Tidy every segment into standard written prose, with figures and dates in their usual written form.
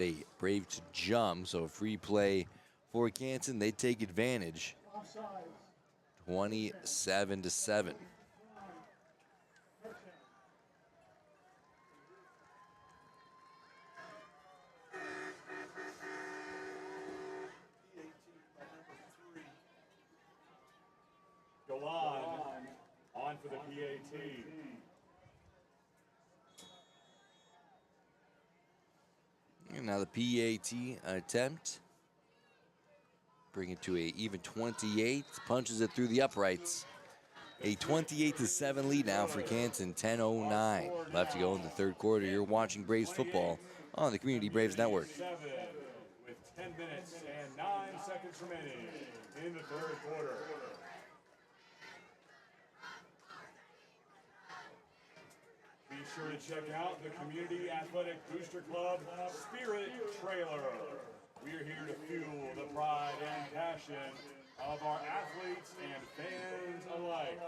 a brave to jump, so a free play for Canton. They take advantage. 27-7. Go on for the PAT. And now the PAT attempt. Bring it to a even 28. Punches it through the uprights. A 28-7 lead now for Canton. 10:09 left to go in the third quarter. You're watching Braves football on the Community Braves Network. With 10 minutes and 9 seconds remaining in the third quarter. Be sure to check out the Community Athletic Booster Club Spirit Trailer. We're here to fuel the pride and passion of our athletes and fans alike.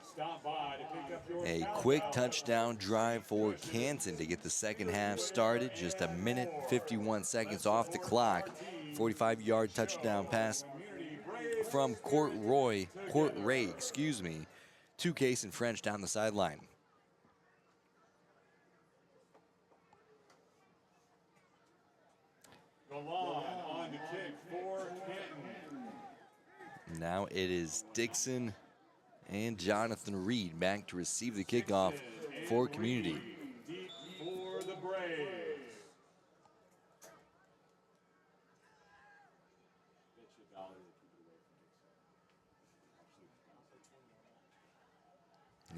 Stop by to pick up your A quick touchdown drive for Canton to get the second half started. Just a minute, 51 seconds off the clock. 45-yard touchdown pass from Court Ray, to Case and French down the sideline. On to kick for Canton. Now it is Dixon and Jonathan Reed back to receive the kickoff for Community. Deep for the Braves.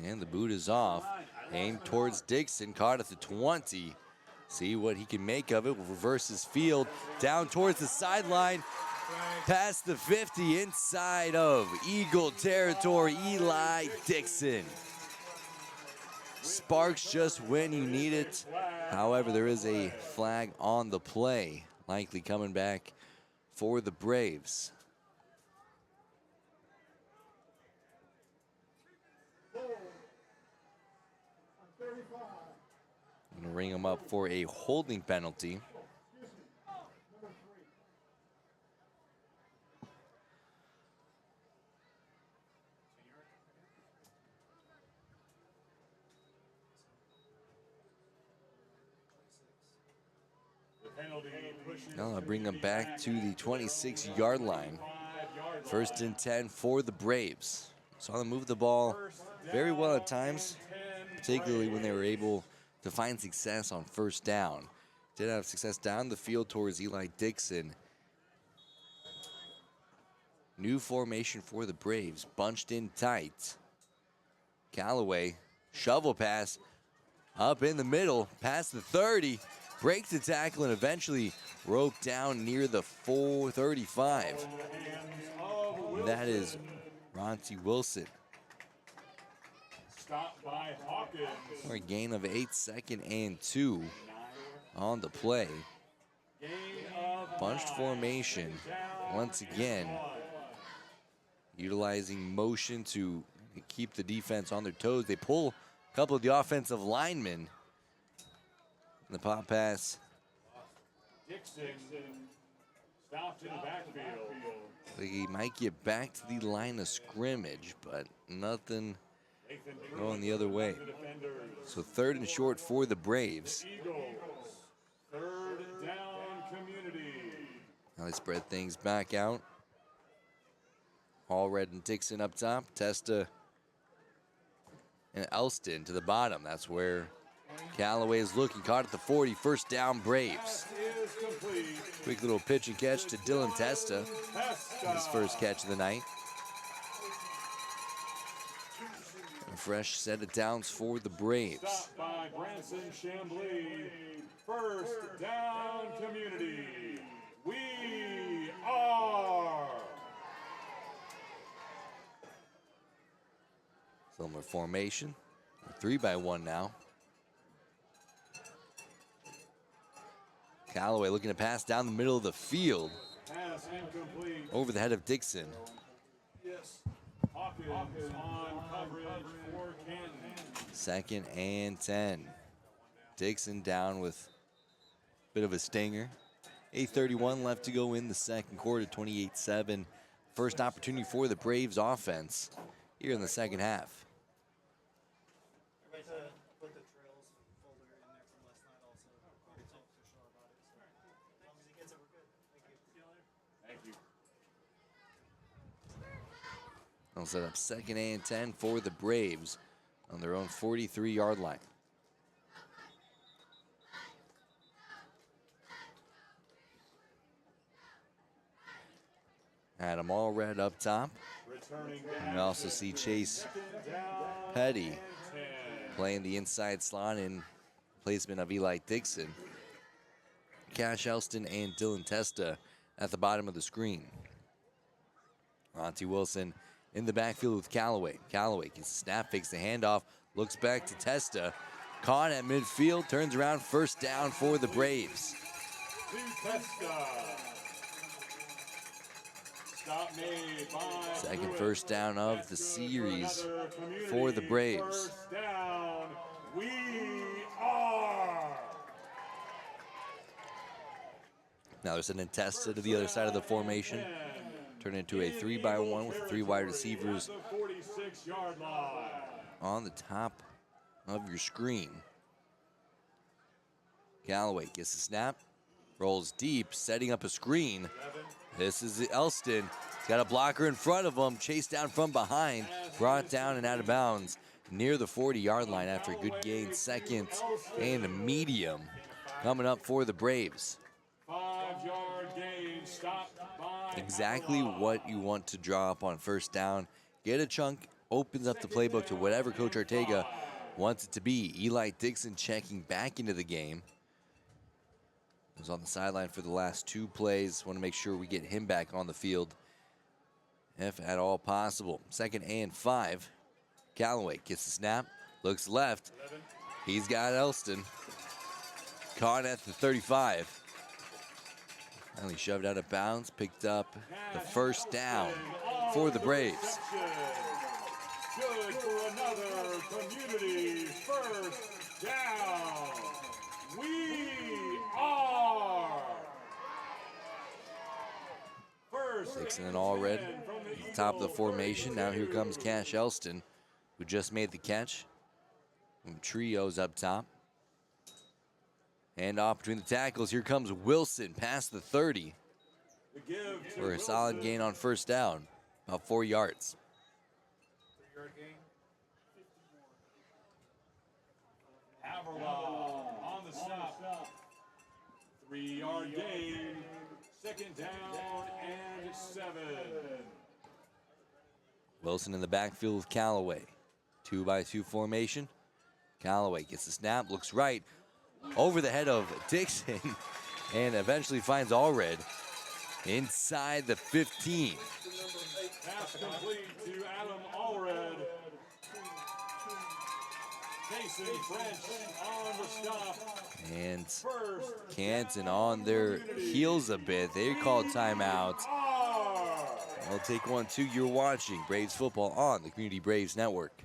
And the boot is off. Aimed towards Dixon, caught at the 20. See what he can make of it. Will reverse his field down towards the sideline. Past the 50, inside of Eagle territory, Eli Dixon. Sparks just when you need it. However, there is a flag on the play, likely coming back for the Braves. Gonna ring him up for a holding penalty. Now I'll bring them back to the 26-yard line. First and 10 for the Braves. Saw them move the ball very well at times, particularly when they were able to find success on first down. Did have success down the field towards Eli Dixon. New formation for the Braves, bunched in tight. Callaway, shovel pass, up in the middle, past the 30, breaks the tackle and eventually roped down near the 435. That is Ronti Wilson. Stopped by Hawkins. For a gain of 8, 2nd and 2 on the play. Bunched formation once again, utilizing motion to keep the defense on their toes. They pull a couple of the offensive linemen. The pop pass. Dixon stopped in the backfield. He might get back to the line of scrimmage, but nothing going the other way. So 3rd and short for the Braves. Eagles, 3rd down Community. Now they spread things back out. Allred and Dixon up top. Testa and Elston to the bottom. That's where Callaway is looking. Caught at the 40. First down, Braves. Quick little pitch and catch to Dylan Testa. His first catch of the night. A fresh set of downs for the Braves. Stopped by Branson Chambly. First down Community. We are. Similar formation. 3-by-1 now. Callaway looking to pass down the middle of the field. Pass incomplete. Over the head of Dixon. Yes. Hawkins on coverage for Canton. 2nd and 10. Dixon down with bit of a stinger. 8:31 left to go in the second quarter, 28-7. First opportunity for the Braves offense here in the second half. They'll set up 2nd and 10 for the Braves on their own 43-yard line. Adam Allred up top. And we also see Chase Petty playing the inside slot in placement of Eli Dixon. Cash Elston and Dylan Testa at the bottom of the screen. Monty Wilson in the backfield with Callaway. Callaway gets a snap, fakes the handoff, looks back to Testa. Caught at midfield, turns around, first down for the Braves. Second first down of the series for the Braves. We are. Now they're sending Testa to the other side of the formation. Turn into a 3-by-1 with 3 wide receivers on the top of your screen. Callaway gets the snap, rolls deep, setting up a screen. This is Elston. He's got a blocker in front of him, chased down from behind, brought down and out of bounds near the 40-yard line after a good gain. 2nd and a medium coming up for the Braves. 5-yard gain, stopped by Exactly what you want to draw up on first down. Get a chunk, opens up the playbook to whatever Coach Ortega wants it to be. Eli Dixon checking back into the game. He was on the sideline for the last 2 plays. Want to make sure we get him back on the field if at all possible. 2nd and 5. Callaway gets the snap, looks left. He's got Elston. Caught at the 35. Finally shoved out of bounds, picked up the first down for the Braves. Good for another community first down. We are. Dixon and Allred at the top of the formation. Now here comes Cash Elston, who just made the catch. And trios up top. And off between the tackles, here comes Wilson past the 30 for a solid gain on first down, about 4 yards. 3-yard gain. Haverlaw on the stop. 3-yard gain. 2nd down and 7. Wilson in the backfield with Callaway. 2-by-2 formation. Callaway gets the snap, looks right, over the head of Dixon, and eventually finds Allred inside the 15. Pass complete to Adam Allred. Mason French on the stop. And Canton on their heels a bit. They called timeout. I'll take 1-2. You're watching Braves football on the Community Braves Network.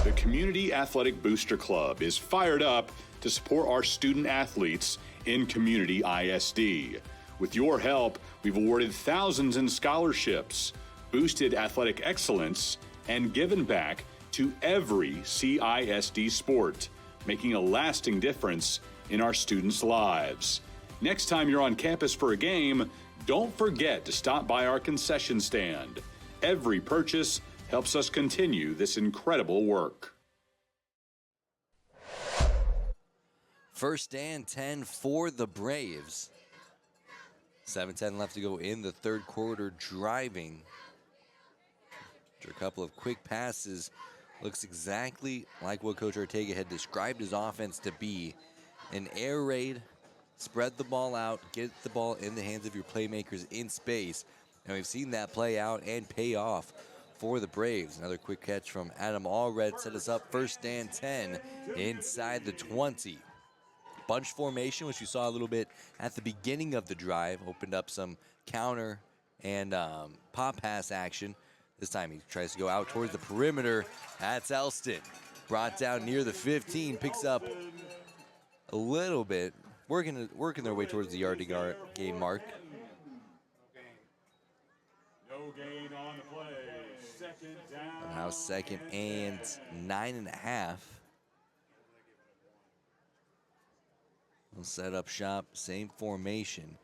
The Community Athletic Booster Club is fired up to support our student athletes in Community ISD. With your help, we've awarded thousands in scholarships, boosted athletic excellence, and given back to every CISD sport, making a lasting difference in our students' lives. Next time you're on campus for a game, don't forget to stop by our concession stand. Every purchase helps us continue this incredible work. 1st and 10 for the Braves. 7:10 left to go in the third quarter, driving. After a couple of quick passes, looks exactly like what Coach Ortega had described his offense to be. An air raid, spread the ball out, get the ball in the hands of your playmakers in space. And we've seen that play out and pay off for the Braves. Another quick catch from Adam Allred set us up 1st and 10 inside the 20. Bunch formation, which you saw a little bit at the beginning of the drive, opened up some counter and pop pass action. This time he tries to go out towards the perimeter. That's Elston. Brought down near the 15, picks up a little bit, working their way towards the yard gain mark. No gain on the play. Second down. Now 2nd and 9.5. We'll set up shop, same formation.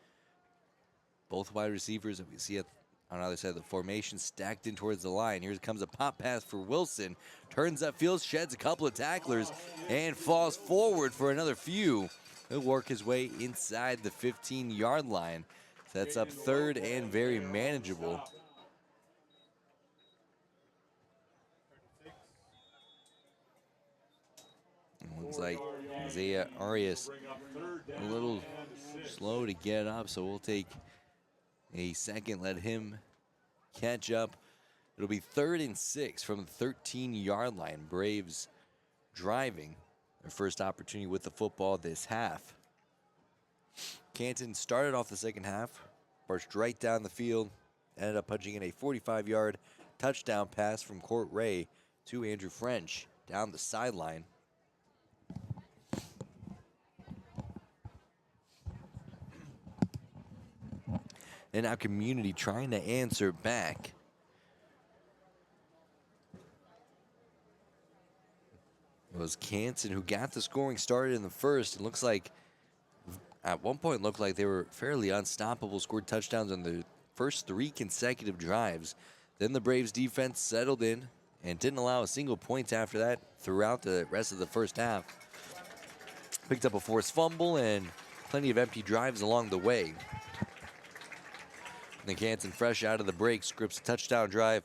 Both wide receivers that we see on the other side of the formation stacked in towards the line. Here comes a pop pass for Wilson. Turns upfield, sheds a couple of tacklers, and falls forward for another few. He'll work his way inside the 15-yard line. Sets up 3rd and very manageable. Looks like Isaiah Arias a little slow to get up, so we'll take a second, let him catch up. It'll be 3rd and 6 from the 13-yard line. Braves driving their first opportunity with the football this half. Canton started off the second half, marched right down the field, ended up punching in a 45-yard touchdown pass from Court Ray to Andrew French down the sideline. And now Community trying to answer back. It was Canton who got the scoring started in the first. It looks like at one point looked like they were fairly unstoppable, scored touchdowns on the first 3 consecutive drives. Then the Braves defense settled in and didn't allow a single point after that throughout the rest of the first half. Picked up a forced fumble and plenty of empty drives along the way. And Canton, fresh out of the break, scripts a touchdown drive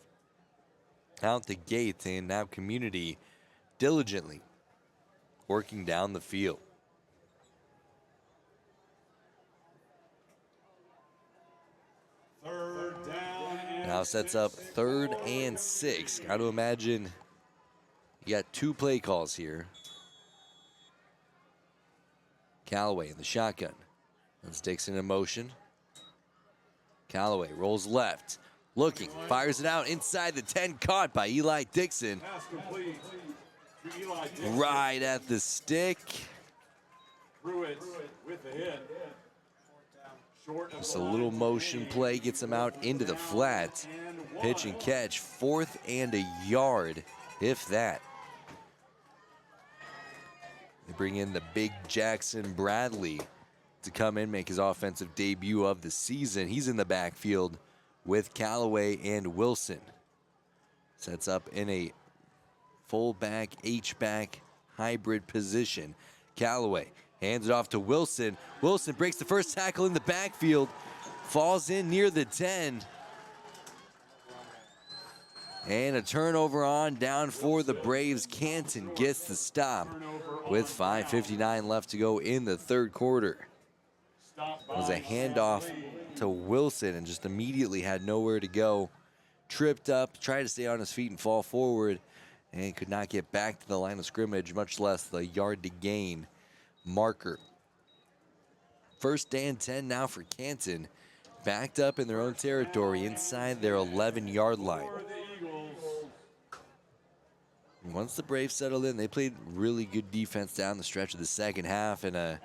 out the gate, and now Community diligently working down the field. Now sets up 3rd and 6. Got to imagine you got 2 play calls here. Callaway in the shotgun. That's Dixon in motion. Callaway rolls left, looking, fires it out inside the 10, caught by Eli Dixon. Pass complete to Eli Dixon. Right at the stick. Pruitt with the hit. Short of Just the a line. little motion play gets him out into the flat. Pitch and catch, 4th and a yard, if that. They bring in the big Jackson Bradley to come in, make his offensive debut of the season. He's in the backfield with Callaway and Wilson. Sets up in a fullback, H-back hybrid position. Callaway hands it off to Wilson. Wilson breaks the first tackle in the backfield, falls in near the 10. And a turnover on down for the Braves. Canton gets the stop with 5:59 left to go in the 3rd quarter. It was a handoff to Wilson and just immediately had nowhere to go. Tripped up, tried to stay on his feet and fall forward, and could not get back to the line of scrimmage, much less the yard to gain marker. 1st and 10 now for Canton. Backed up in their own territory inside their 11-yard line. Once the Braves settled in, they played really good defense down the stretch of the second half, and a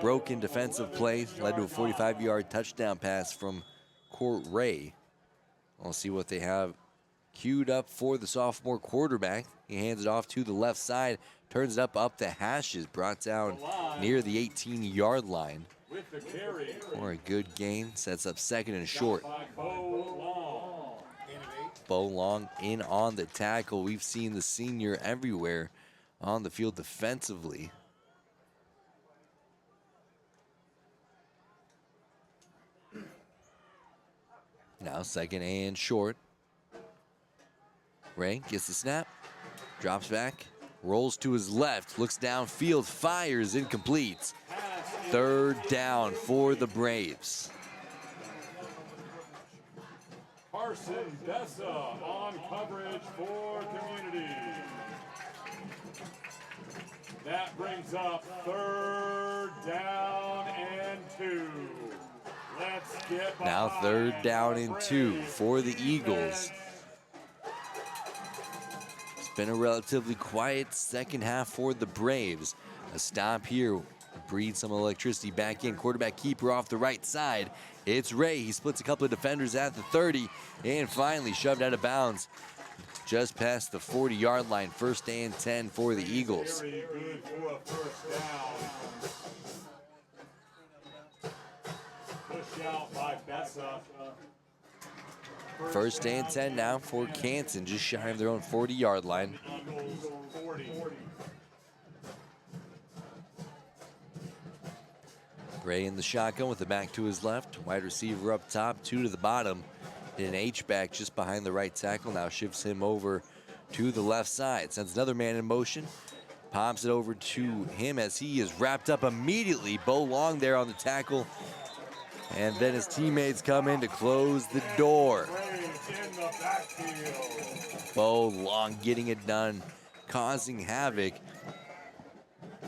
broken defensive play led to a 45-yard touchdown pass from Court Ray. We'll see what they have queued up for the sophomore quarterback. He hands it off to the left side, turns it up the hashes, brought down near the 18-yard line. For a good gain, sets up 2nd and short. Bo Long in on the tackle. We've seen the senior everywhere on the field defensively. Now 2nd and short. Ray gets the snap, drops back, rolls to his left, looks downfield, fires, incomplete. 3rd down for the Braves. Carson Bessa on coverage for Community. That brings up 3rd down and 2. Let's get Now 3rd down and 2 for the Eagles. been a relatively quiet second half for the Braves. A stop here breathes some electricity back in. Quarterback keeper off the right side. It's Ray. He splits a couple of defenders at the 30 and finally shoved out of bounds just past the 40-yard line. First and 10 for the Eagles. Very good for a first down. Push out by Bessa. First and 10 now for Canton, just shy of their own 40-yard line. Eagles 40. Gray in the shotgun with the back to his left. Wide receiver up top, two to the bottom. An H-back just behind the right tackle. Now shifts him over to the left side. Sends another man in motion. Pops it over to him as he is wrapped up immediately. Bo Long there on the tackle. And then his teammates come in to close the door. In the backfield. Bo Long getting it done, causing havoc,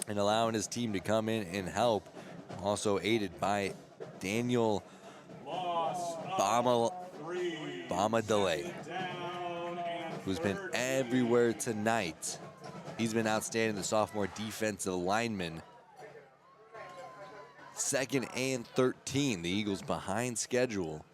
and allowing his team to come in and help. Also aided by Daniel Bama Delay, who's been everywhere tonight. He's been outstanding, the sophomore defensive lineman. Second and 13, the Eagles behind schedule.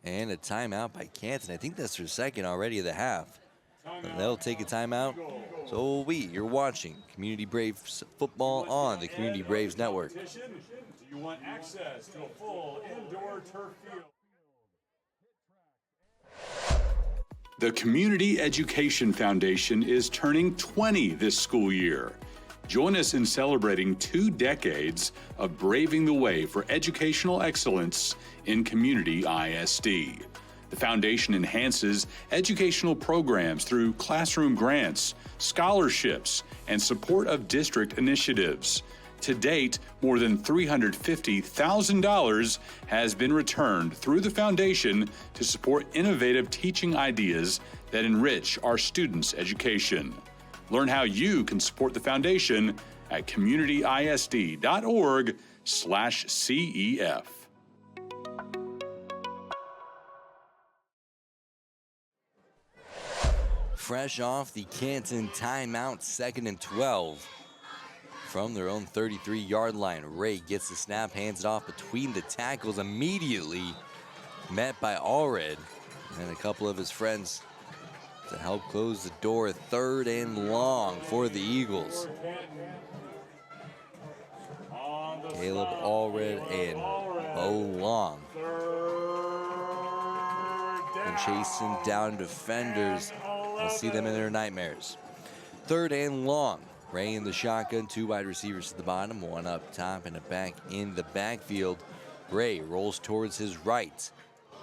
And a timeout by Canton. I think that's their second already of the half. And they'll take a timeout. So will we. You're watching Community Braves football on the Community Braves Network. Do you want access to a full indoor turf field? The Community Education Foundation is turning 20 this school year. Join us in celebrating 2 decades of braving the way for educational excellence in Community ISD. The foundation enhances educational programs through classroom grants, scholarships, and support of district initiatives. To date, more than $350,000 has been returned through the foundation to support innovative teaching ideas that enrich our students' education. Learn how you can support the foundation at communityisd.org/CEF. Fresh off the Canton timeout, 2nd and 12 from their own 33-yard line. Ray gets the snap, hands it off between the tackles, immediately met by Allred and a couple of his friends to help close the door. 3rd and long for the Eagles. Caleb Allred and Bo Long. And chasing down defenders. We'll see them in their nightmares. 3rd and long. Ray in the shotgun, 2 wide receivers to the bottom, 1 up top and a back in the backfield. Ray rolls towards his right.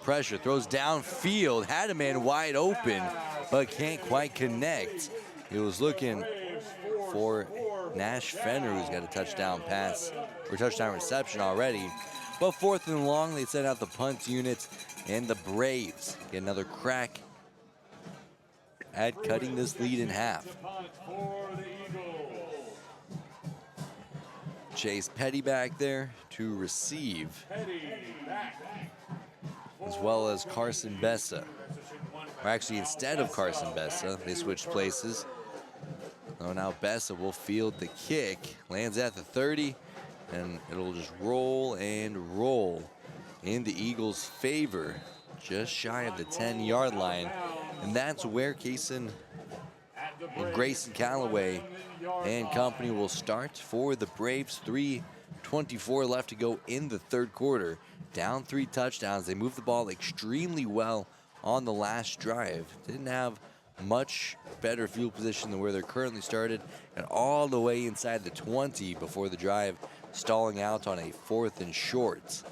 Pressure, throws downfield, had a man wide open, but can't quite connect. He was looking for Nash Fenner, who's got a touchdown pass, or touchdown reception already. But 4th and long, they send out the punt unit, and the Braves get another crack at cutting this lead in half. Chase Petty back there to receive, as well as Carson Bessa. Or actually, instead of Carson Bessa, they switched places. So now Bessa will field the kick, lands at the 30, and it'll just roll and roll in the Eagles' favor, just shy of the 10-yard line. And that's where Grayson Callaway and company will start for the Braves. 3:24 left to go in the 3rd quarter. Down 3 touchdowns. They moved the ball extremely well on the last drive. Didn't have much better field position than where they're currently started, and all the way inside the 20 before the drive, stalling out on a 4th and short.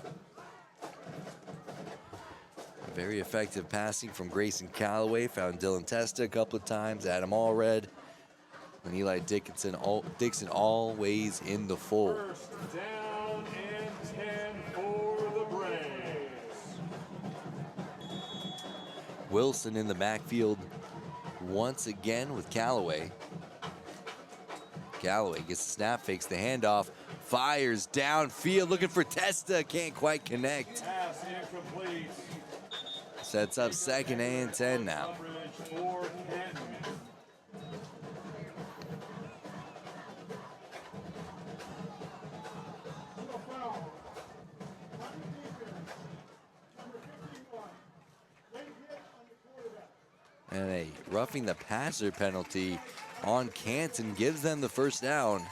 Very effective passing from Grayson Callaway. Found Dylan Testa a couple of times, Adam Allred, and Eli Dixon always in the fold. 1st down and 10 for the Braves. Wilson in the backfield once again with Callaway. Callaway gets the snap, fakes the handoff, fires downfield, looking for Testa, can't quite connect. Pass incomplete. Sets up 2nd and 10 now. Coverage for Canton. And a roughing the passer penalty on Canton gives them the first down,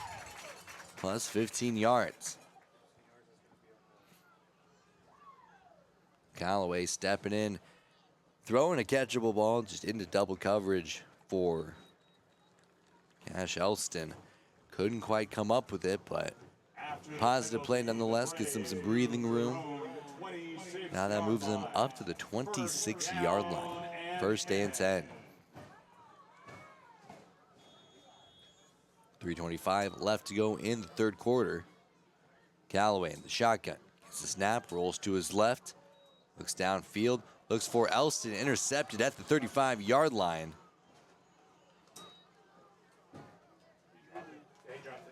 plus 15 yards. Callaway stepping in, throwing a catchable ball just into double coverage for Cash Elston. Couldn't quite come up with it, but positive play nonetheless, gets them some breathing room. Now that moves them up to the 26-yard line. 1st and 10. 3:25 left to go in the 3rd quarter. Callaway in the shotgun. Gets the snap, rolls to his left. Looks downfield, looks for Elston, intercepted at the 35-yard line.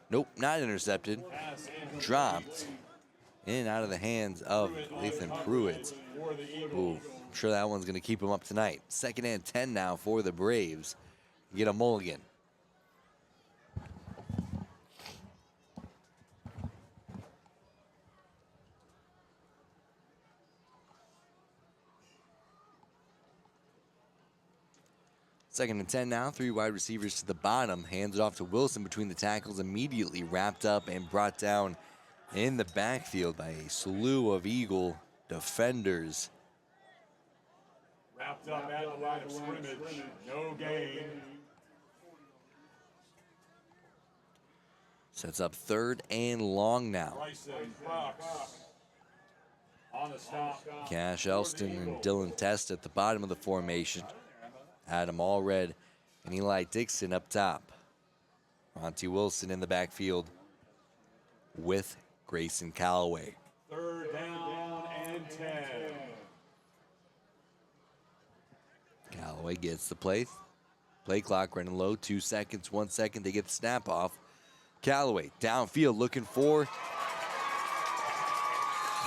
Nope, not intercepted. Dropped in and out of the hands of Lathan Pruitt. Ooh, I'm sure that one's going to keep him up tonight. 2nd and 10 now for the Braves. Get a mulligan. Second and 10 now, 3 wide receivers to the bottom. Hands it off to Wilson between the tackles, immediately wrapped up and brought down in the backfield by a slew of Eagle defenders. Wrapped up at the line of scrimmage. No gain. Sets up 3rd and long now. Bryson Fox on the stop. Cash Elston and Dylan Test at the bottom of the formation. Adam Allred and Eli Dixon up top. Monty Wilson in the backfield with Grayson Callaway. 3rd down and 10. Callaway gets the play. Play clock running low, 2 seconds, 1 second. They get the snap off. Callaway downfield looking for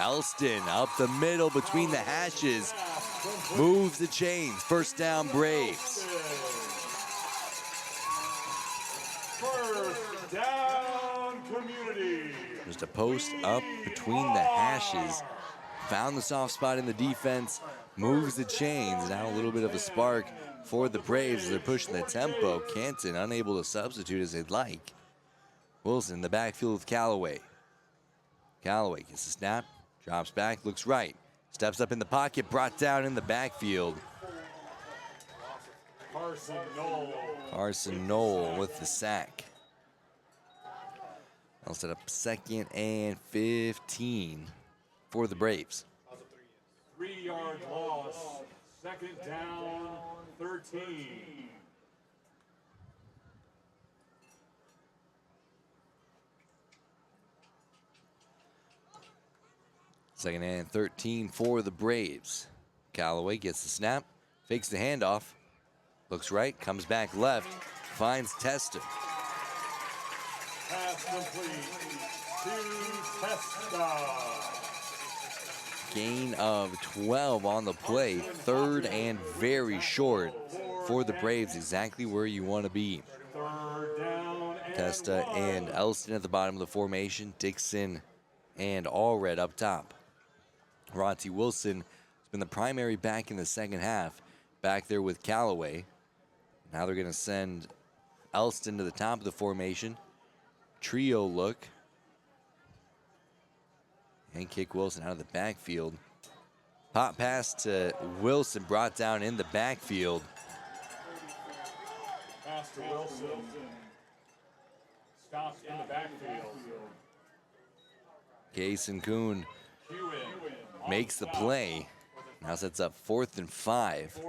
Elston up the middle between the hashes. Moves the chains. 1st down Braves. 1st down Community. Just a post up between the hashes. Found the soft spot in the defense. Moves the chains. Now a little bit of a spark for the Braves as they're pushing the tempo. Canton unable to substitute as they'd like. Wilson in the backfield with Callaway. Callaway gets the snap. Drops back. Looks right. Steps up in the pocket, brought down in the backfield. Carson Knoll with the sack. I'll set up 2nd and 15 for the Braves. 3-yard loss. 2nd down, 13. Second and 13 for the Braves. Callaway gets the snap, fakes the handoff, looks right, comes back left, finds Testa. Pass complete to Testa. Gain of 12 on the play. 3rd and very short for the Braves, exactly where you want to be. 3rd down and Testa and Elston at the bottom of the formation. Dixon and Allred up top. Ronti Wilson has been the primary back in the 2nd half. Back there with Callaway. Now they're going to send Elston to the top of the formation. Trio look. And kick Wilson out of the backfield. Pop pass to Wilson, brought down in the backfield. pass to Wilson. Stopped in the backfield. Kason Kuhn makes the play. Now sets up 4th and 5.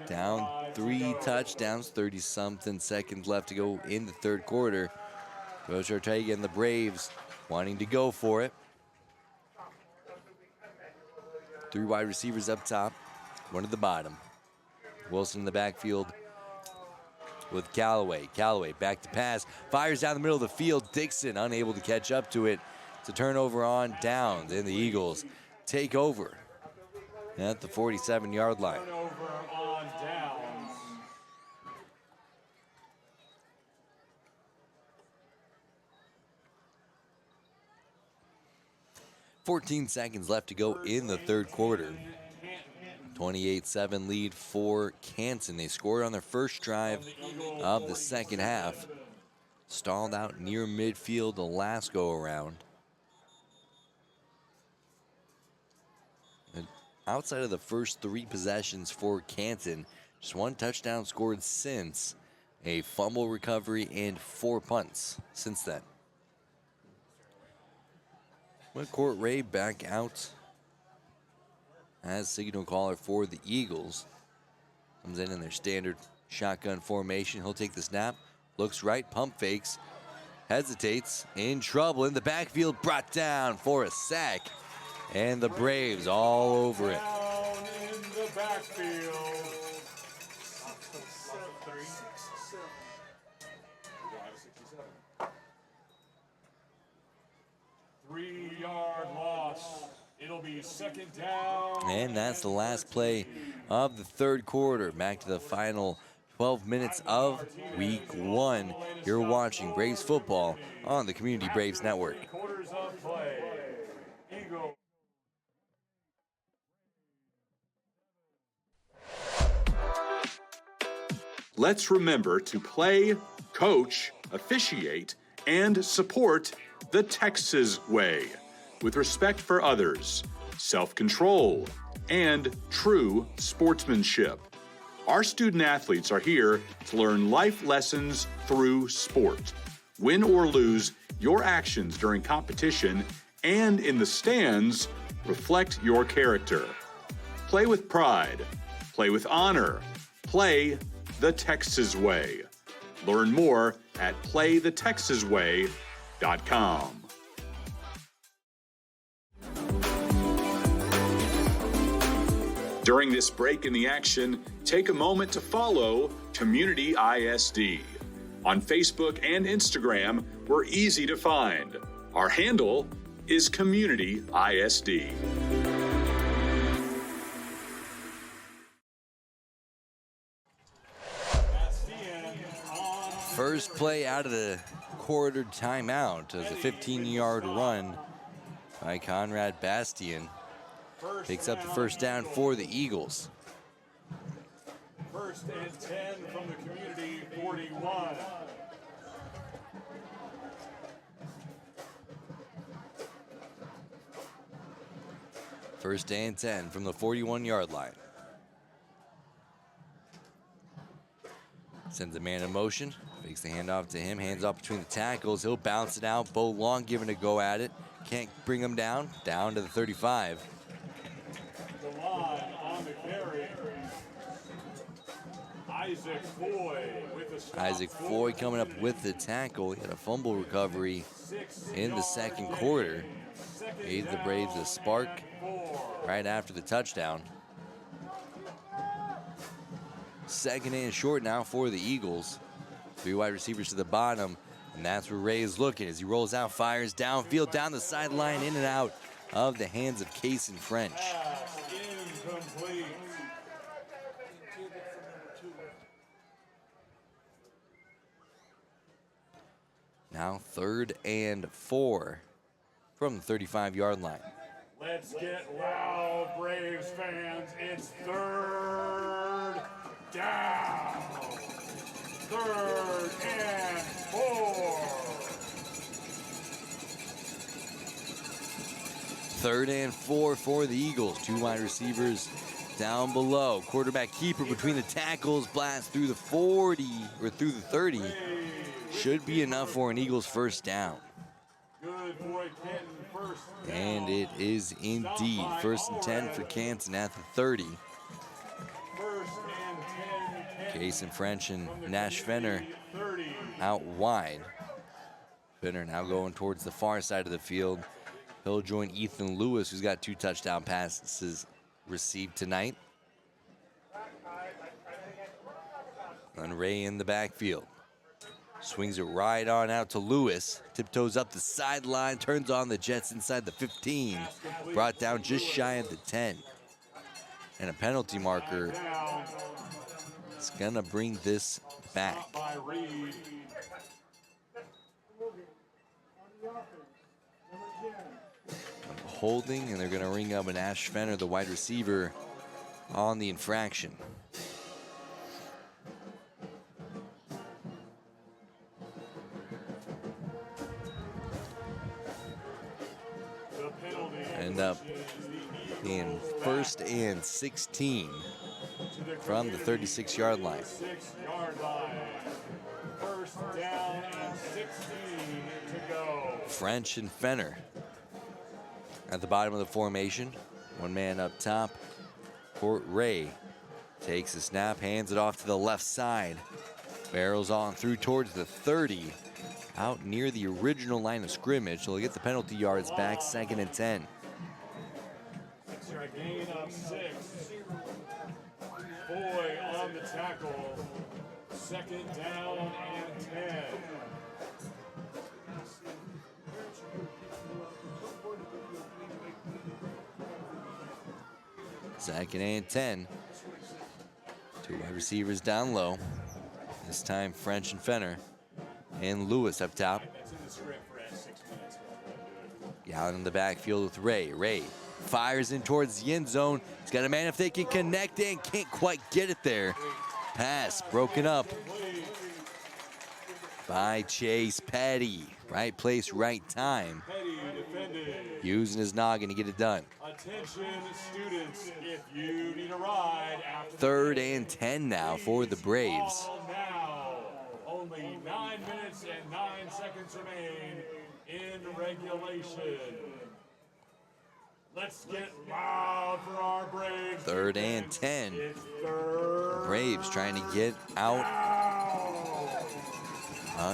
Down 3 touchdowns, 30-something seconds left to go in the 3rd quarter. Coach Ortega and the Braves wanting to go for it. 3 wide receivers up top, 1 at the bottom. Wilson in the backfield with Callaway. Callaway back to pass, fires down the middle of the field. Dixon unable to catch up to it. It's a turnover on downs, and the Eagles take over at the 47-yard line. Turnover on downs. 14 seconds left to go in the third quarter. 28-7 lead for Canton. They scored on their first drive of the second half. Stalled out near midfield the last go around. And outside of the first 3 possessions for Canton, just 1 touchdown scored since, a fumble recovery and 4 punts since then. Court Ray back out as signal caller for the Eagles. Comes in their standard shotgun formation. He'll take the snap, looks right, pump fakes, hesitates, in trouble in the backfield, brought down for a sack. And the Braves all over it. Down in the backfield. 3-yard loss. It'll be second down. And that's the last play of the third quarter. Back to the final 12 minutes of week 1. You're watching Braves football on the Community Braves Network. Quarters of play. Eagle. Let's remember to play, coach, officiate, and support the Texas way, with respect for others, self-control, and true sportsmanship. Our student athletes are here to learn life lessons through sport. Win or lose, your actions during competition and in the stands reflect your character. Play with pride, play with honor, play the Texas way. Learn more at playthetexasway.com. During this break in the action, take a moment to follow Community ISD. On Facebook and Instagram, we're easy to find. Our handle is Community ISD. First play out of the quarter timeout as a 15-yard run by Conrad Bastian. Picks up the first down for the Eagles. 1st and 10 from the community 41. First and 10 from the 41-yard line. Sends a man in motion. Fakes the handoff to him. Hands off between the tackles. He'll bounce it out. Bo Long giving a go at it. Can't bring him down. Down to the 35. The line on the carry. Isaac Foy with the stop. Isaac Foy coming up with the tackle. He had a fumble recovery in the second quarter. Gave the Braves a spark right after the touchdown. Second and short now for the Eagles. 3 wide receivers to the bottom, and that's where Ray's looking as he rolls out, fires downfield, down the sideline, in and out of the hands of Case and French. Pass incomplete. Now 3rd and 4 from the 35-yard line. Let's get loud, Braves fans. It's 3rd down. 3rd and 4. 3rd and 4 for the Eagles. 2 wide receivers down below. Quarterback keeper between the tackles. Blast through the 40 or through the 30. Should be enough for an Eagles first down. Good boy, Canton, first down. And it is indeed 1st and 10 for Canton at the 30. 1st and 10. Case and French and Nash Fenner 30. out wide. Fenner now going towards the far side of the field. He'll join Ethan Lewis, who's got 2 touchdown passes received tonight. And Ray in the backfield. Swings it right on out to Lewis. Tiptoes up the sideline, turns on the Jets inside the 15. Brought down just shy of the 10. And a penalty marker is gonna bring this back. Holding, and they're gonna ring up an Ash Fenner, the wide receiver, on the infraction. End up in 1st and 16 from the 36-yard line. 6-yard line. First down and 16 to go. French and Fenner at the bottom of the formation. One man up top. Court Ray takes the snap, hands it off to the left side. Barrels on through towards the 30. Out near the original line of scrimmage. So he'll get the penalty yards back, 2nd and 10. Extra gain of 6. Boy on the tackle. 2nd down and 10. Second and 10. Two wide receivers down low. This time French and Fenner. And Lewis up top. Out in the backfield with Ray. Ray fires in towards the end zone. He's got a man if they can connect and can't quite get it there. Pass broken up by Chase Petty. Right place, right time. Using his noggin to get it done. Attention students, if you need a ride after 3rd and 10 now for the Braves. now. Only 9 minutes and 9 seconds remain in regulation. Let's get loud for our Braves. 3rd and 10. It's 3rd. Braves trying to get out down.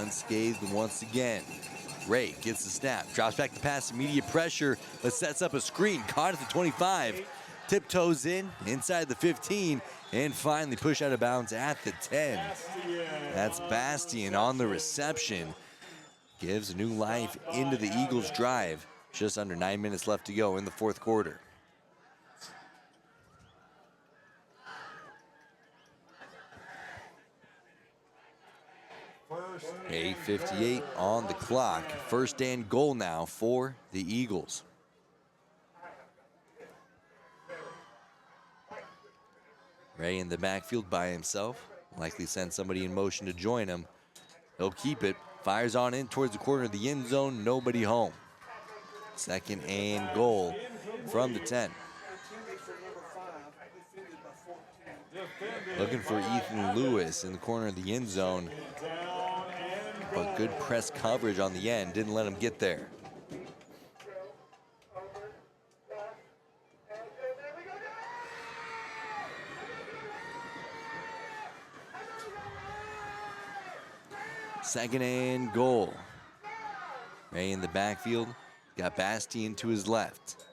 unscathed once again. Ray gets the snap, drops back to pass, immediate pressure, but sets up a screen. Caught at the 25, tiptoes in, inside the 15, and finally push out of bounds at the 10. That's Bastian on the reception. Gives new life into the Eagles' drive. Just under 9 minutes left to go in the 4th quarter. First 8:58 on the clock. 1st and goal now for the Eagles. Ray in the backfield by himself. Likely send somebody in motion to join him. He'll keep it. Fires on in towards the corner of the end zone. Nobody home. 2nd and goal from the 10. Looking for Ethan Lewis in the corner of the end zone. But good press coverage on the end. Didn't let him get there. Second and goal. Ray in the backfield. Got Bastian to his left.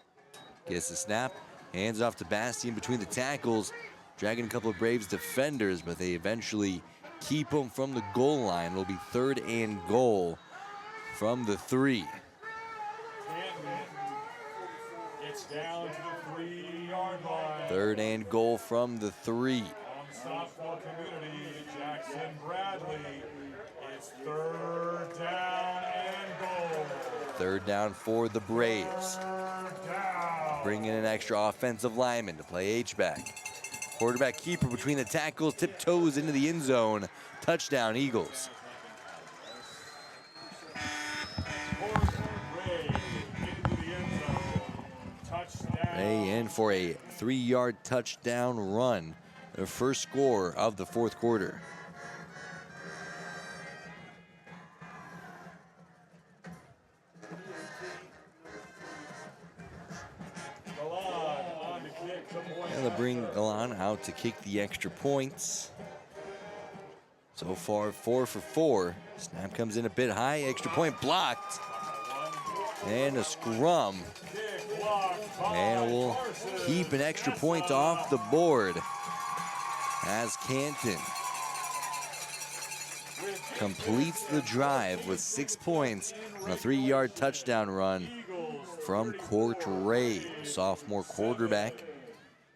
Gets the snap. Hands off to Bastian between the tackles. Dragging a couple of Braves defenders, but they eventually keep him from the goal line. It'll be 3rd and goal from the 3. It's down to the 3-yard line. 3rd and goal from the 3. On Stockville Community, Jackson Bradley. It's 3rd down and goal. 3rd down for the Braves. 3rd down. Bring in an extra offensive lineman to play H-back. Quarterback keeper between the tackles, tiptoes into the end zone. Touchdown, Eagles. Ray in for a 3-yard touchdown run. The first score of the 4th quarter. And they'll bring Galan out to kick the extra points. So far, 4 for 4. Snap comes in a bit high. Extra point blocked. And a scrum. And we'll keep an extra point off the board as Canton completes the drive with 6 points on a 3-yard touchdown run from Courtray, sophomore quarterback,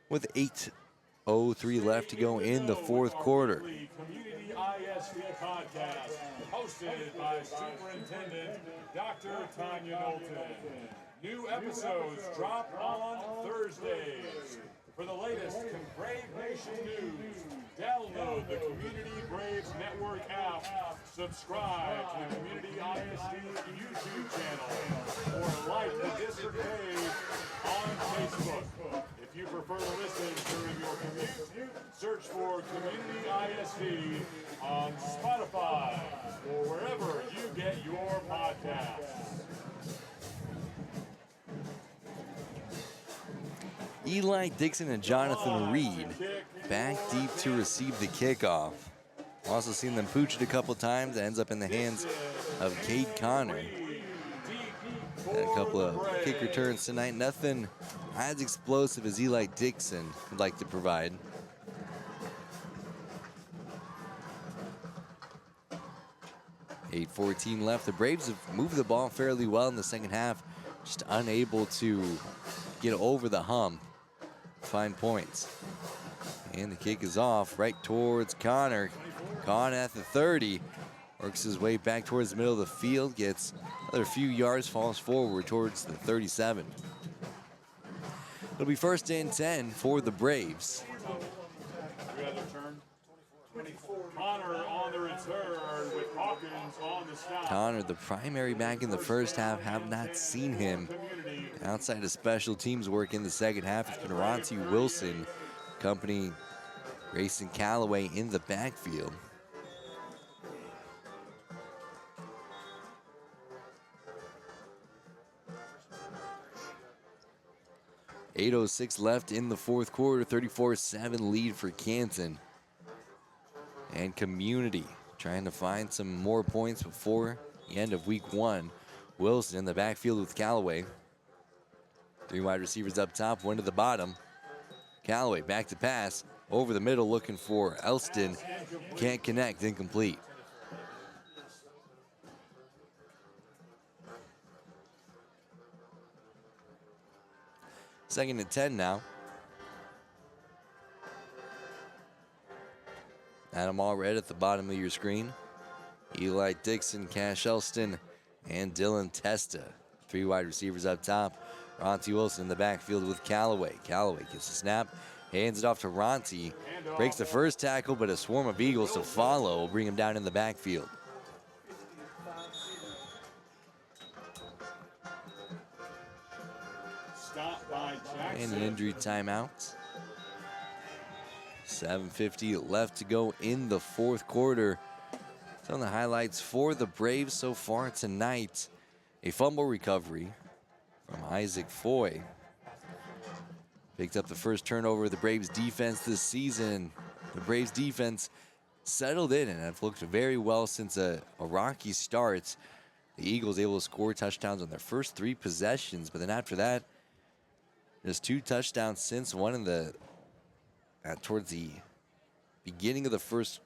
with 8:03 left to go in the fourth quarter. Community ISD podcast, hosted by Superintendent Dr. Tanya Knowlton. New episodes drop on Thursdays. For the latest Brave Nation news, download the Community Braves Network app, subscribe to the Community ISD YouTube channel, or like the district page on Facebook. If you prefer to listen during your commute, search for Community ISD on Spotify or wherever you get your podcasts. Eli Dixon and Jonathan Reed back deep to receive the kickoff. Also seen them pooch it a couple times. It ends up in the hands of Cade Connor. Had a couple of kick returns tonight. Nothing as explosive as Eli Dixon would like to provide. .8:14 left. The Braves have moved the ball fairly well in the second half, just unable to get over the hump, find points. And the kick is off right towards Connor. Caught at the 30. Works his way back towards the middle of the field. Gets another few yards, falls forward towards the 37. It'll be 1st and 10 for the Braves. Connor on the return with Hawkins on the stop. Connor, the primary back in the first half, have not seen him outside of special teams work in the second half. It's been Ronti Wilson, accompanying Grayson Calloway in the backfield. .806 left in the fourth quarter, 34-7 lead for Canton. And Community trying to find some more points before the end of week 1. Wilson in the backfield with Callaway. 3 wide receivers up top, 1 to the bottom. Callaway back to pass, over the middle looking for Elston. Can't connect, incomplete. Second and 10 now. Adam Allred at the bottom of your screen. Eli Dixon, Cash Elston, and Dylan Testa. 3 wide receivers up top. Ronti Wilson in the backfield with Callaway. Callaway gets a snap, hands it off to Ronti. Breaks the first tackle, but a swarm of Eagles to follow will bring him down in the backfield. And an injury timeout. 7:50 left to go in the fourth quarter. Some of the highlights for the Braves so far tonight. A fumble recovery from Isaac Foy. Picked up the first turnover of the Braves defense this season. The Braves defense settled in and have looked very well since a rocky start. The Eagles able to score touchdowns on their first 3 possessions, but then after that, just 2 touchdowns since, one in the towards the beginning of the first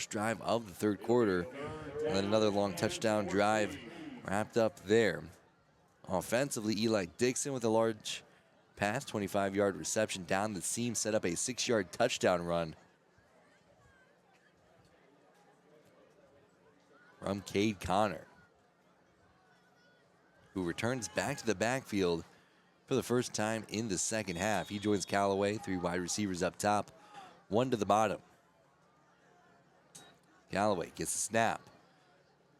drive of the third quarter, and then another long touchdown drive wrapped up there. Offensively, Eli Dixon with a large pass, 25-yard reception down the seam, set up a 6-yard touchdown run from Cade Connor, who returns back to the backfield for the first time in the second half. He joins Callaway, 3 wide receivers up top, 1 to the bottom. Callaway gets a snap.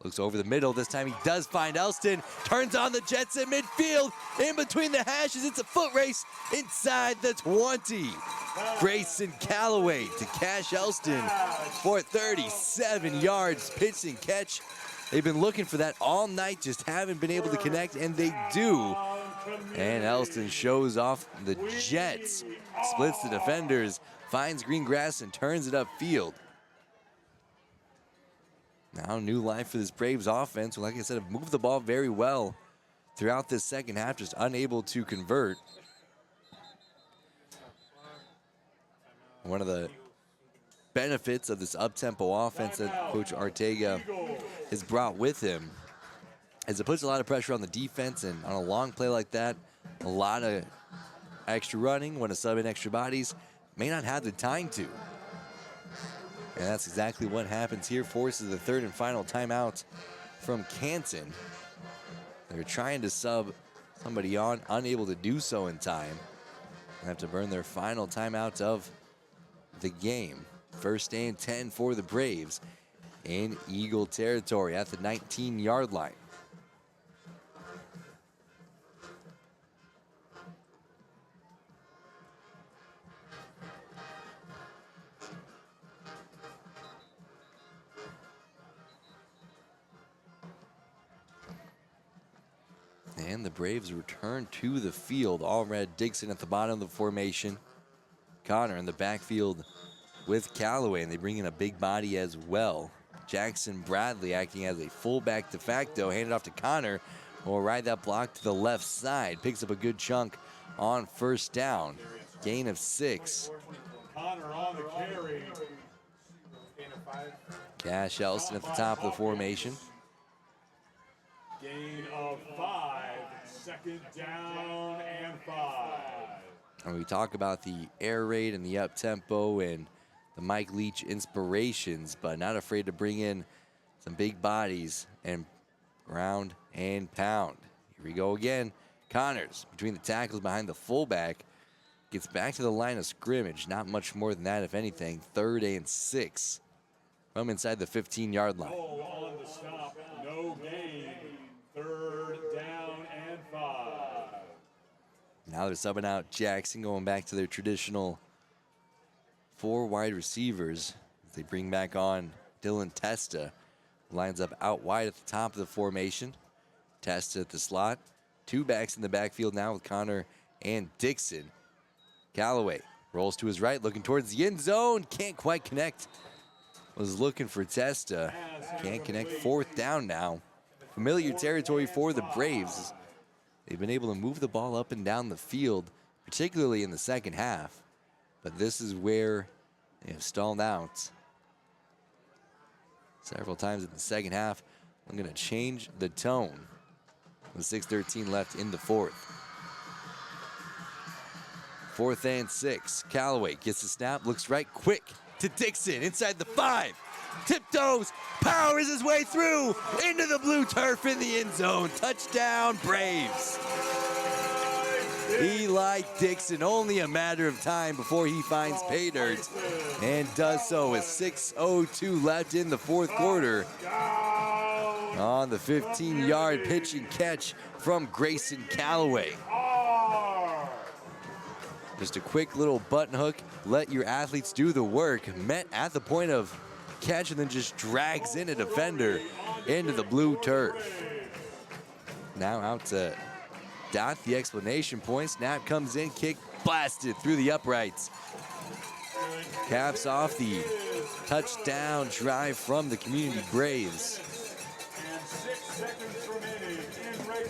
Looks over the middle. This time he does find Elston. Turns on the Jets in midfield. In between the hashes, it's a foot race inside the 20. Grayson Callaway to Cash Elston for 37 yards. Pitch and catch. They've been looking for that all night, just haven't been able to connect, and they do. And Elston shows off the Jets. Splits the defenders, finds green grass, and turns it upfield. Now new life for this Braves offense, who, like I said, have moved the ball very well throughout this second half, just unable to convert. One of the benefits of this up-tempo offense that Coach Ortega has brought with him, as it puts a lot of pressure on the defense, and on a long play like that, a lot of extra running when a sub in extra bodies may not have the time to. And that's exactly what happens here. Forces the third and final timeout from Canton. They're trying to sub somebody on, unable to do so in time. They have to burn their final timeout of the game. First and 10 for the Braves in Eagle territory at the 19-yard line. And the Braves return to the field. All red. Dixon at the bottom of the formation. Connor in the backfield with Callaway, and they bring in a big body as well. Jackson Bradley acting as a fullback de facto. Handed off to Connor. Will ride that block to the left side. Picks up a good chunk on first down. Gain of 6. Connor on the carry. Cash Elston at the top of the formation. Gain of 5. Second down and 5. And we talk about the air raid and the up-tempo and the Mike Leach inspirations, but not afraid to bring in some big bodies and ground and pound. Here we go again. Connors between the tackles behind the fullback. Gets back to the line of scrimmage. Not much more than that, if anything. 3rd and 6 from inside the 15-yard line. Oh, on the stop. No gain. 3rd down and 5. Now they're subbing out Jackson, going back to their traditional 4 wide receivers. They bring back on Dylan Testa. Lines up out wide at the top of the formation. Testa at the slot. 2 backs in the backfield now with Connor and Dixon. Callaway rolls to his right, looking towards the end zone. Can't quite connect. Was looking for Testa. Can't connect. 4th down now. Familiar territory for the Braves. They've been able to move the ball up and down the field, particularly in the second half. But this is where they have stalled out several times in the second half. I'm going to change the tone with 6:13 left in the 4th. 4th and 6. Callaway gets the snap, looks right, quick to Dixon inside the 5. Tiptoes, powers his way through into the blue turf in the end zone. Touchdown, Braves. Eli Dixon, only a matter of time before he finds pay dirt, and does so with 6:02 left in the 4th quarter. On the 15-yard pitch and catch from Grayson Callaway. Just a quick little button hook, let your athletes do the work. Met at the point of catch and then just drags in a defender into the blue turf. Now out to dot the explanation point. Snap comes in, kick blasted through the uprights. Caps off the touchdown drive from the Community Braves.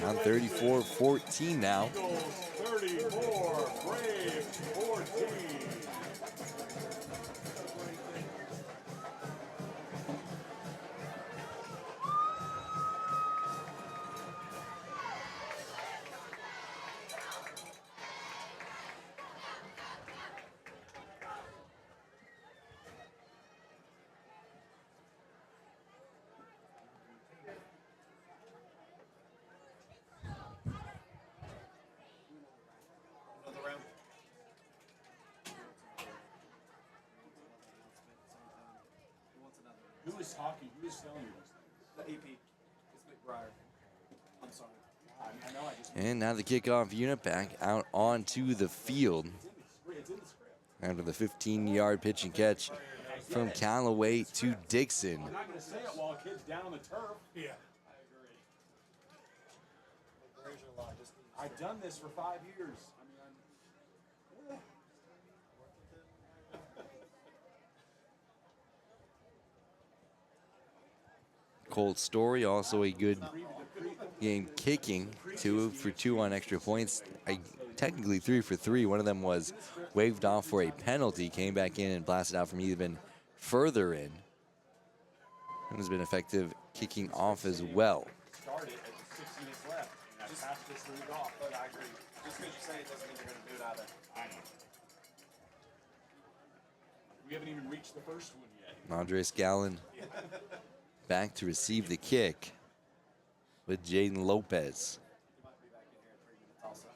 On 34-14 now. 34, Braves 14. Who is talking? Who is selling you these things? The AP. It's McBriar. I'm sorry. I know I just. And now the kickoff unit back out onto the field. After the 15-yard pitch and catch from Callaway to Dixon. I'm not going to say it while a kid's down on the turf. Yeah. I agree. I've done this for 5 years. Colt Story, also a good game kicking. 2 for 2 on extra points. Technically 3 for 3. One of them was waved off for a penalty. Came back in and blasted out from even further in. And has been effective kicking off as well. Started at 6 minutes left, and that pass just moved off. But I agree. Just because you say it doesn't mean they're going to do it either. I know. We haven't even reached the first one yet. Andres Gallon back to receive the kick with Jaden Lopez. He might be back in here in 3 minutes also.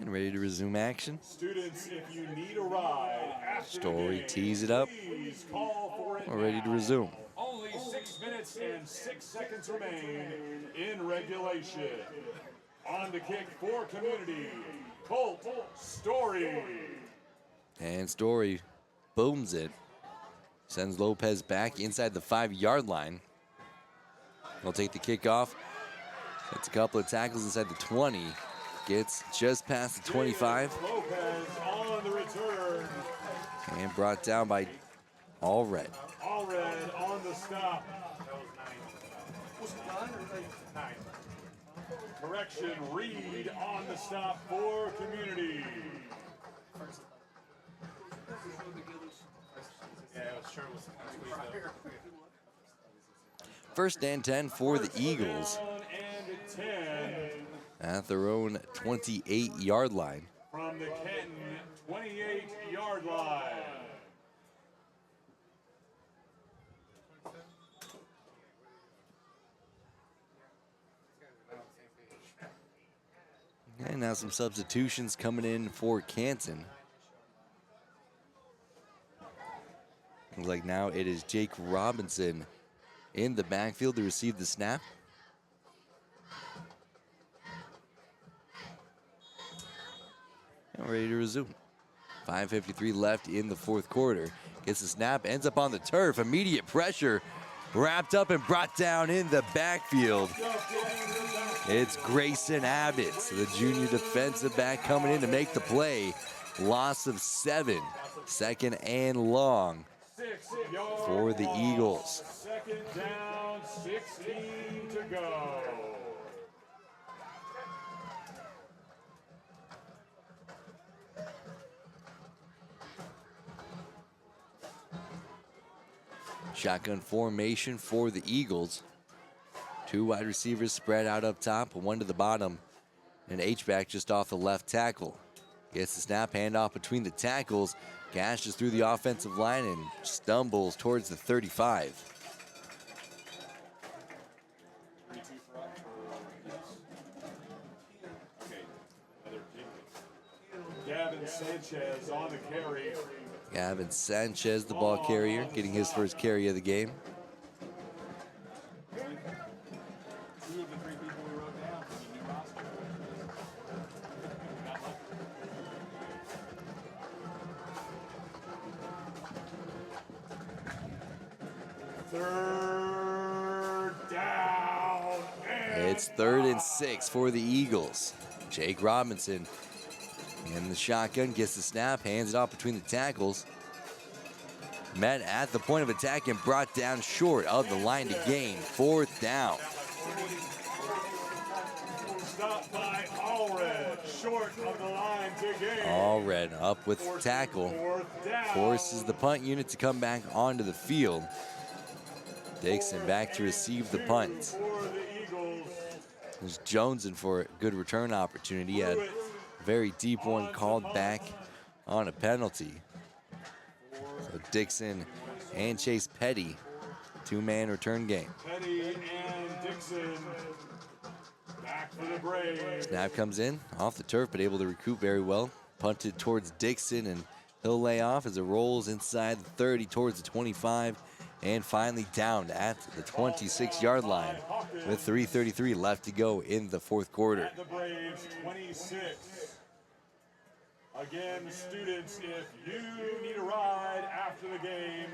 And ready to resume action. Students, if you need a ride after Story the game, tees it up. please call for it We're ready to now. resume. Only 6 minutes and 6 seconds remain in regulation. On the kick for Community, Colt Story. And Story booms it. Sends Lopez back inside the 5-yard line. He'll take the kickoff. Gets a couple of tackles inside the 20. Gets just past the 25. Lopez on the return. And brought down by Allred. Allred on the stop. Was it 9 or 8? 9. Correction, Reed on the stop for Community. Yeah, it was true. First and 10 for the Eagles Down and 10 at their own 28-yard line. from the Canton 28-yard line. And now some substitutions coming in for Canton. Looks like now it is Jake Robinson in the backfield to receive the snap. And we're ready to resume. 5:53 left in the fourth quarter. Gets the snap, ends up on the turf. Immediate pressure, wrapped up and brought down in the backfield. It's Grayson Abbott, the junior defensive back, coming in to make the play. Loss of 7, second and long 6-yard for the loss. Eagles. Second down, 16 to go. Shotgun formation for the Eagles. 2 wide receivers spread out up top, 1 to the bottom. An H-back just off the left tackle. Gets the snap, handoff between the tackles. Gashes through the offensive line and stumbles towards the 35. 32 for us. Okay, another kick. Gavin Sanchez on the carry. Gavin Sanchez, the ball carrier, getting his first carry of the game. 2 of the 3 people we wrote down from the new roster. Not lucky. Third down. It's 3rd and 6 for the Eagles. Jake Robinson in the shotgun, gets the snap, hands it off between the tackles. Met at the point of attack and brought down short of the line to gain. 4th down. Stopped by Allred, short of the line to gain. Allred up with tackle. 4th down. Forces the punt unit to come back onto the field. Dixon back to receive the punt. For the Eagles. There's Jones in for a good return opportunity. He had a very deep one called back on a penalty. So Dixon and Chase Petty, 2-man return game. Petty and Dixon back for the Braves. Snap comes in off the turf, but able to recoup very well. Punted towards Dixon, and he'll lay off as it rolls inside the 30 towards the 25, and finally down at the 26-yard line with 3:33 left to go in the fourth quarter. At the Braves 26. Again, students, if you need a ride after the game,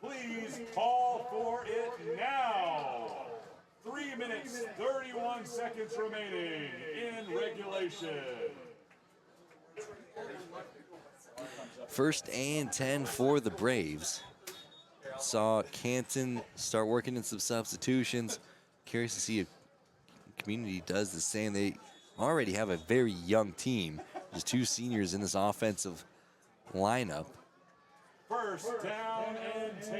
please call for it now. 3 minutes, 31 seconds remaining in regulation. 1st and 10 for the Braves. Saw Canton start working in some substitutions. Curious to see if Community does the same. They already have a very young team. There's two seniors in this offensive lineup. First down and 10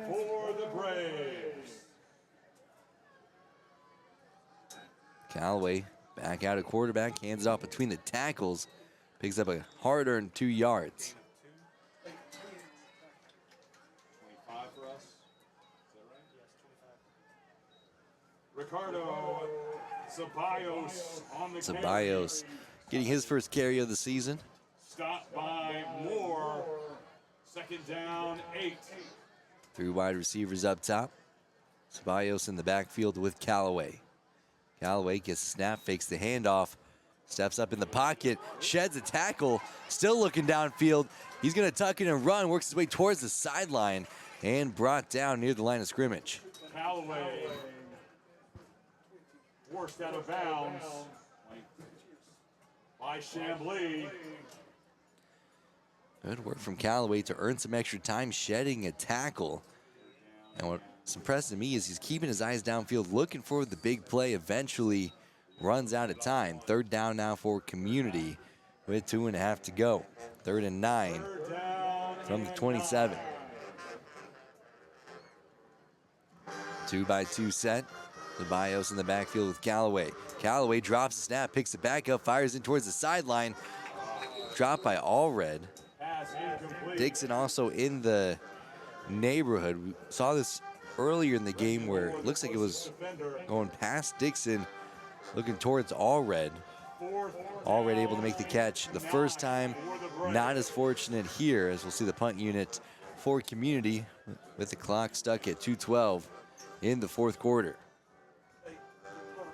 for the Braves. Callaway back out at quarterback, hands it off between the tackles, picks up a hard-earned 2 yards. 25 for us. Is that right? Yes, 25. Ricardo Ceballos on the Ceballos getting his first carry of the season. Stopped by Moore. Second down, 8. 3 wide receivers up top. Ceballos in the backfield with Callaway. Callaway gets a snap, fakes the handoff, steps up in the pocket, sheds a tackle, still looking downfield. He's going to tuck it and run, works his way towards the sideline, and brought down near the line of scrimmage. Callaway forced out of bounds by Chambly. Good work from Callaway to earn some extra time shedding a tackle. And what's impressive to me is he's keeping his eyes downfield, looking for the big play. Eventually runs out of time. 3rd down now for Community with 2.5 to go. 3rd and 9 from the 27. 2-by-2 set. Ceballos in the backfield with Callaway. Callaway drops the snap, picks it back up, fires in towards the sideline. Dropped by Allred. Dixon also in the neighborhood. We saw this earlier in the game where it looks like it was going past Dixon, looking towards Allred. Allred able to make the catch the first time. Not as fortunate here, as we'll see the punt unit for Community with the clock stuck at 2:12 in the 4th quarter.